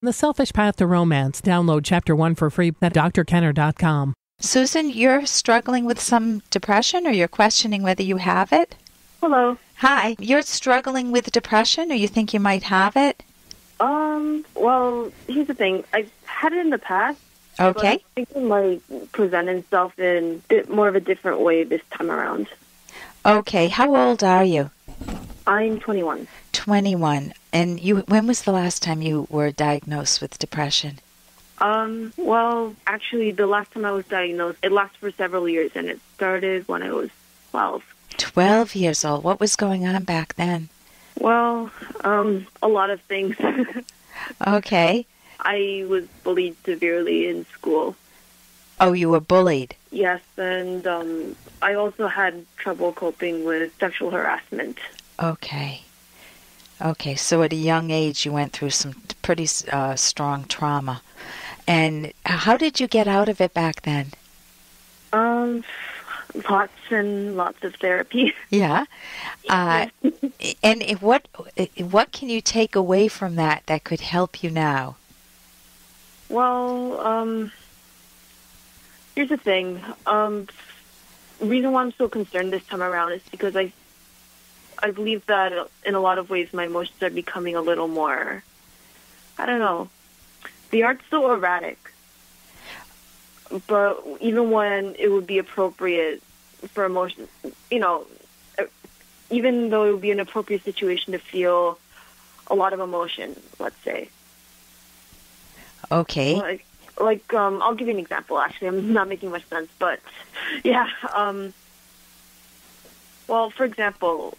The Selfish Path to Romance. Download Chapter 1 for free at drkenner.com. Susan, you're struggling with some depression, or you're questioning whether you have it? Hello. Hi. You're struggling with depression, or you think you might have it? Well, here's the thing. I've had it in the past. Okay. But I think it might present itself in a bit more of a different way this time around. Okay. How old are you? I'm 21. 21. And when was the last time you were diagnosed with depression? Well, actually, the last time I was diagnosed, it lasted for several years, and it started when I was 12. 12 years old. What was going on back then? Well, a lot of things. Okay. I was bullied severely in school. Oh, you were bullied? Yes, and I also had trouble coping with sexual harassment. Okay. Okay, so at a young age you went through some pretty strong trauma. And how did you get out of it back then? Lots and lots of therapy. Yeah. And what can you take away from that could help you now? Well, here's the thing. The reason why I'm so concerned this time around is because I believe that in a lot of ways my emotions are becoming a little more, I don't know. The art's so erratic. But even when it would be appropriate for emotion, even though it would be an appropriate situation to feel a lot of emotion, let's say. Okay. I'll give you an example, actually. I'm not making much sense, but yeah. Well, for example,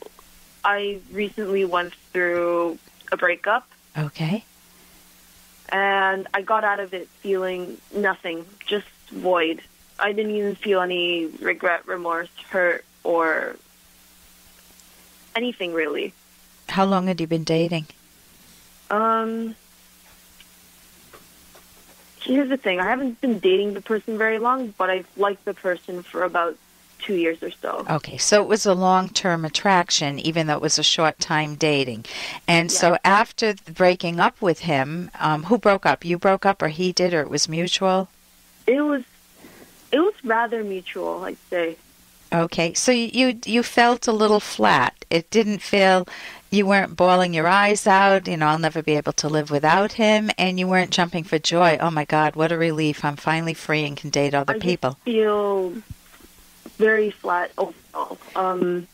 I recently went through a breakup. Okay. And I got out of it feeling nothing, just void. I didn't even feel any regret, remorse, hurt, or anything really. How long had you been dating? Here's the thing. I haven't been dating the person very long, but I've liked the person for about 2 years or so. Okay, so it was a long-term attraction, even though it was a short time dating. And yes. So after breaking up with him, who broke up? You broke up, or he did, or it was mutual? It was rather mutual, I'd say. Okay, so you felt a little flat. It didn't feel, you weren't bawling your eyes out, I'll never be able to live without him, and you weren't jumping for joy. Oh my God, what a relief, I'm finally free and can date other people. I feel very flat overall. And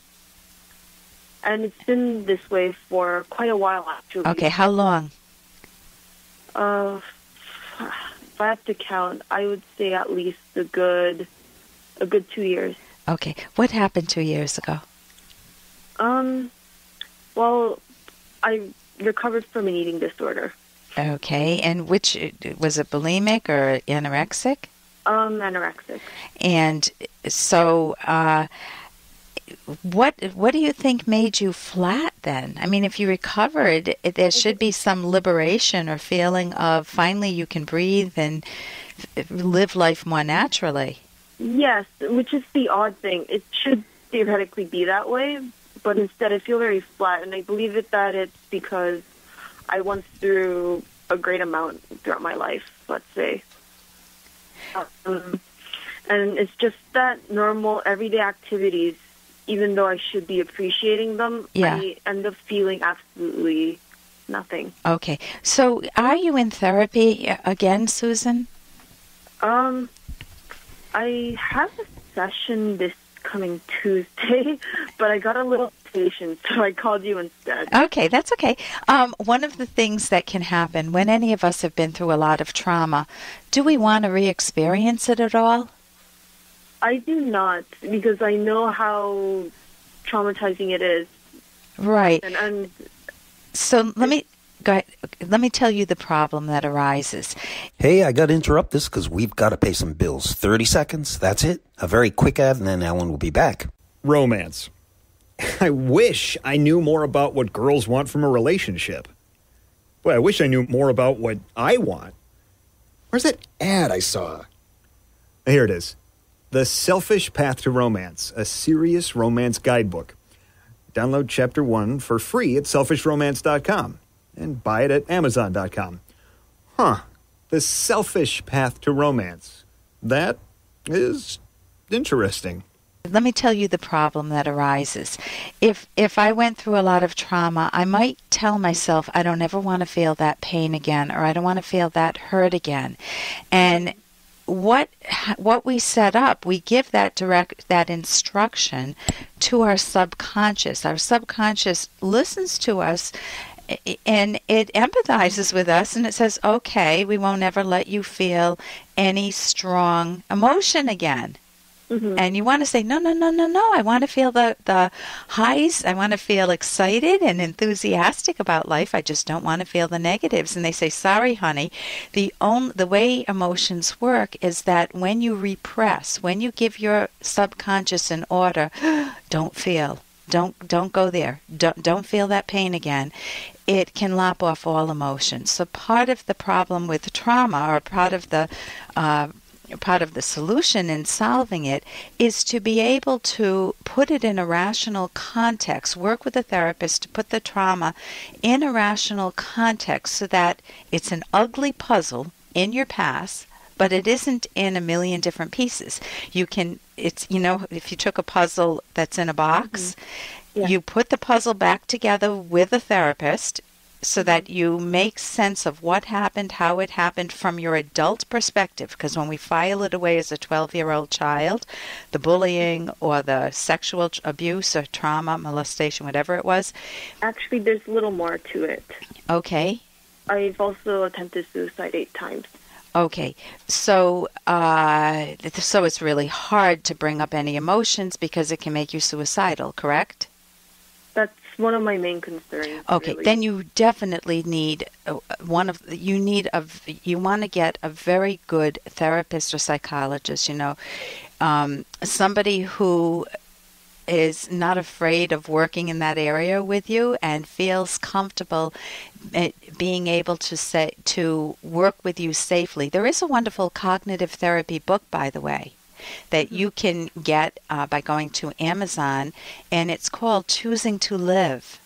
it's been this way for quite a while, actually. Okay, how long? If I have to count, I would say at least a good 2 years. Okay, what happened 2 years ago? Well, I recovered from an eating disorder. Okay, and which, was it bulimic or anorexic? Anorexic. And so, what do you think made you flat then? I mean, if you recovered, there should be some liberation or feeling of finally you can breathe and live life more naturally. Yes, which is the odd thing. It should theoretically be that way, but instead I feel very flat, and I believe that it's because I went through a great amount throughout my life, let's say. And it's just that normal everyday activities, even though I should be appreciating them, yeah. I end up feeling absolutely nothing. Okay. So are you in therapy again, Susan? I have a session this coming Tuesday, but I got a little patient, so I called you instead. Okay, that's okay. One of the things that can happen when any of us have been through a lot of trauma, do we want to re-experience it at all? I do not, because I know how traumatizing it is. Right. And so let me tell you the problem that arises. Hey, I got to interrupt this because we've got to pay some bills. 30 seconds, that's it. A very quick ad, and then Alan will be back. Romance. I wish I knew more about what girls want from a relationship. Boy, I wish I knew more about what I want. Where's that ad I saw? Here it is. The Selfish Path to Romance, a serious romance guidebook. Download Chapter 1 for free at selfishromance.com and buy it at amazon.com. Huh. The selfish path to romance. That is interesting. Let me tell you the problem that arises. If I went through a lot of trauma, I might tell myself I don't ever want to feel that pain again, or I don't want to feel that hurt again. And what we set up, we give that instruction to our subconscious. Our subconscious listens to us, and it empathizes with us, and it says, okay, we won't ever let you feel any strong emotion again. Mm-hmm. And you want to say, no, I want to feel the highs. I want to feel excited and enthusiastic about life. I just don't want to feel the negatives. And they say, sorry, honey, the way emotions work is that when you repress, when you give your subconscious an order, don't feel, don't go there, don't feel that pain again, it can lop off all emotions. So part of the problem with trauma, or part of the solution in solving it, is to be able to put it in a rational context, work with a therapist to put the trauma in a rational context so that it's an ugly puzzle in your past, but it isn't in a million different pieces. If you took a puzzle that's in a box, you put the puzzle back together with a therapist, so that you make sense of what happened, how it happened from your adult perspective. Because when we file it away as a 12-year-old child, the bullying or the sexual abuse or trauma, molestation, whatever it was. Actually, there's a little more to it. Okay. I've also attempted suicide 8 times. Okay, so it's really hard to bring up any emotions because it can make you suicidal, correct? That's one of my main concerns. Okay, really. Then you definitely need you want to get a very good therapist or psychologist, somebody who is not afraid of working in that area with you and feels comfortable being able to work with you safely. There is a wonderful cognitive therapy book, by the way, that you can get by going to Amazon, and it's called Choosing to Live.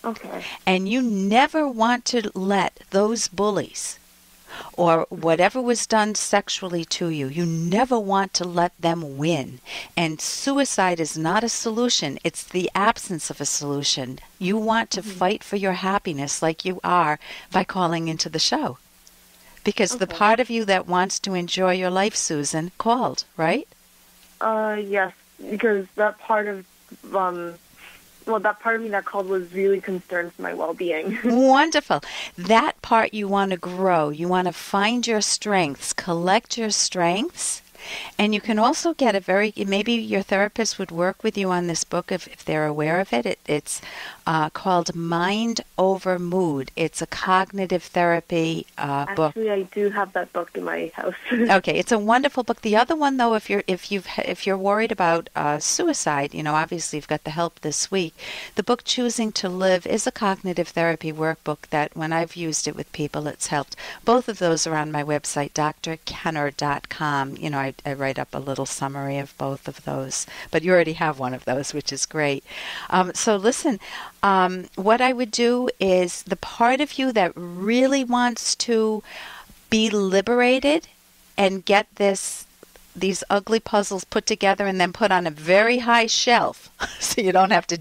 Okay. And you never want to let those bullies or whatever was done sexually to you, you never want to let them win. And suicide is not a solution. It's the absence of a solution. You want to fight for your happiness like you are by calling into the show. Because the part of you that wants to enjoy your life, Susan, called, right? Yes, because that part of that part of me that called was really concerned for my well-being. Wonderful. That part you want to grow. You want to find your strengths, collect your strengths. And you can also get maybe your therapist would work with you on this book if they're aware of it. It's called Mind Over Mood. It's a cognitive therapy book. Actually, I do have that book in my house. Okay, it's a wonderful book. The other one, though, if you're worried about suicide, obviously you've got the help this week. The book Choosing to Live is a cognitive therapy workbook that when I've used it with people, it's helped. Both of those are on my website, drkenner.com. I write up a little summary of both of those. But you already have one of those, which is great. So listen, what I would do is the part of you that really wants to be liberated and get these ugly puzzles put together and then put on a very high shelf so you don't have to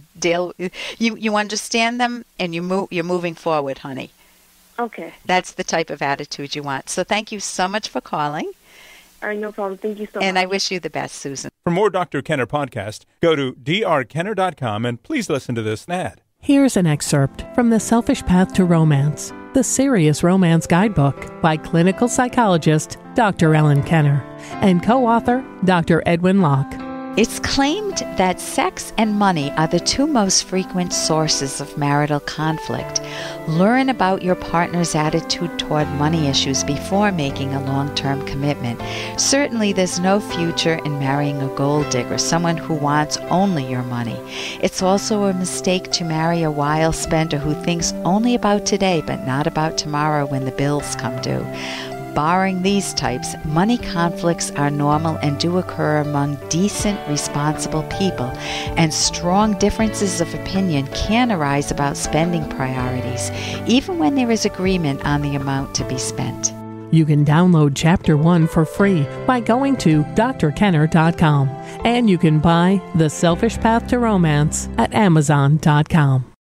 you understand them and you're moving forward, honey. Okay. That's the type of attitude you want. So thank you so much for calling. All right, no problem. Thank you so much. And I wish you the best, Susan. For more Dr. Kenner podcast, go to drkenner.com and please listen to this ad. Here's an excerpt from The Selfish Path to Romance, the Serious Romance Guidebook by clinical psychologist Dr. Ellen Kenner and co-author Dr. Edwin Locke. It's claimed that sex and money are the two most frequent sources of marital conflict. Learn about your partner's attitude toward money issues before making a long-term commitment. Certainly, there's no future in marrying a gold digger, someone who wants only your money. It's also a mistake to marry a wild spender who thinks only about today but not about tomorrow when the bills come due. Barring these types, money conflicts are normal and do occur among decent, responsible people, and strong differences of opinion can arise about spending priorities, even when there is agreement on the amount to be spent. You can download Chapter 1 for free by going to drkenner.com, and you can buy The Selfish Path to Romance at amazon.com.